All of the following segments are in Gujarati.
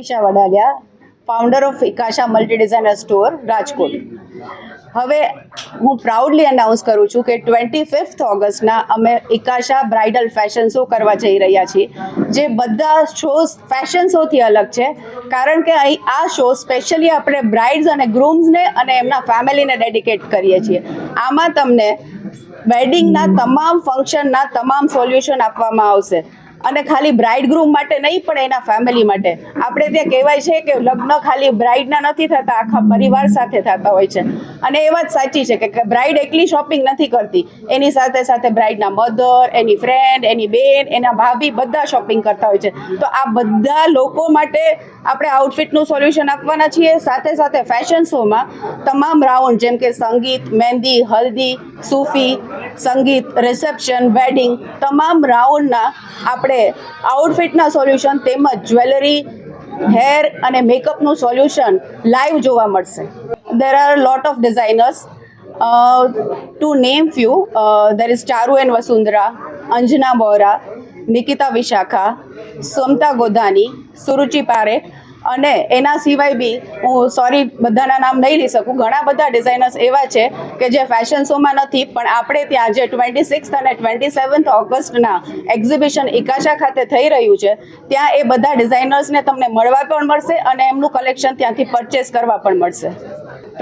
Isha Vadaliya, founder of Ikasha multi designer store, Rajkot. હવે હું પ્રાઉડલી અનાઉન્સ કરું છું કે 25 ઓગસ્ટના અમે ઇકાશા બ્રાઇડલ ફેશન શો કરવા જઈ રહ્યા છીએ, જે બધા શોઝ ફેશન શોથી અલગ છે. કારણ કે અહીં આ શો સ્પેશિયલી આપણે બ્રાઇડ્સ અને ગ્રૂમ્સને અને એમના ફેમિલીને ડેડિકેટ કરીએ છીએ. આમાં તમને વેડિંગના તમામ ફંક્શનના તમામ સોલ્યુશન આપવામાં આવશે. અને ખાલી બ્રાઇડ ગ્રૂમ માટે નહીં, પણ એના ફેમિલી માટે. આપણે ત્યાં કહેવાય છે કે લગ્ન ખાલી બ્રાઇડના નથી થતા, આખા પરિવાર સાથે થતા હોય છે. અને એ વાત સાચી છે કે બ્રાઇડ એકલી શોપિંગ નથી કરતી, એની સાથે સાથે બ્રાઇડના મધર, એની ફ્રેન્ડ, એની બેન, એના ભાભી બધા શોપિંગ કરતા હોય છે. તો આ બધા લોકો માટે આપણે આઉટફિટનું સોલ્યુશન આપવાના છીએ. સાથે સાથે ફેશન શોમાં તમામ રાઉન્ડ, જેમ કે સંગીત, મહેંદી, હલ્દી, સૂફી, સંગીત, રિસેપ્શન, વેડિંગ, તમામ રાઉન્ડના આપણે આઉટફિટના સોલ્યુશન તેમજ જ્વેલરી, હેર અને મેકઅપનું સોલ્યુશન લાઈવ જોવા મળશે. There are a lot of designers. To name few, there is Charu and Vasundhara, Anjana Bohra, Nikita Vishakha, Somta Godani, Suruchi Parekh, અને એના સિવાય બી હું બધાના નામ નહીં લઈ શકું. ઘણા બધા ડિઝાઇનર્સ એવા છે કે જે ફેશન શોમાં નથી, પણ આપણે ત્યાં જે 26 અને 27 ઓગસ્ટના એક્ઝિબિશન ઇકાશા ખાતે થઈ રહ્યું છે, ત્યાં એ બધા ડિઝાઇનર્સને તમને મળવા પણ મળશે અને એમનું કલેક્શન ત્યાંથી પરચેસ કરવા પણ મળશે.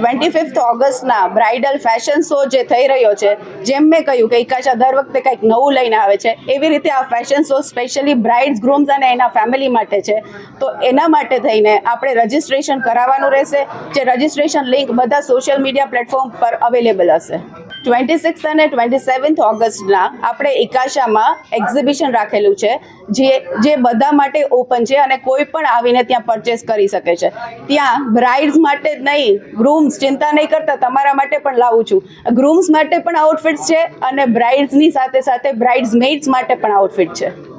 25 ઓગસ્ટના બ્રાઇડલ ફેશન શો જે થઈ રહ્યો છે, જેમ મેં કહ્યું કે ઇકાશા દર વખતે કંઈક નવું લઈને આવે છે, એવી રીતે આ ફેશન શો સ્પેશિયલી બ્રાઇડ્સ, ગ્રૂમ્સ અને એના ફેમિલી માટે છે. તો એના માટે થઈને આપણે રજિસ્ટ્રેશન કરાવવાનું રહેશે, જે રજિસ્ટ્રેશન લિંક બધા સોશિયલ મીડિયા પ્લેટફોર્મ પર અવેલેબલ હશે. 26 અને 27 ઓગસ્ટના આપણે ઇકાશામાં એક્ઝિબિશન રાખેલું છે, જે બધા માટે ઓપન છે અને કોઈ પણ આવીને ત્યાં પરચેસ કરી શકે છે. ત્યાં બ્રાઇડ્સ માટે જ નહીં, ગ્રૂમ્સ ચિંતા નહીં કરતા, તમારા માટે પણ લાવું છું. ગ્રૂમ્સ માટે પણ આઉટફિટ્સ છે અને બ્રાઇડ્સની સાથે સાથે બ્રાઇડ્સ મેઇડ્સ માટે પણ આઉટફિટ છે.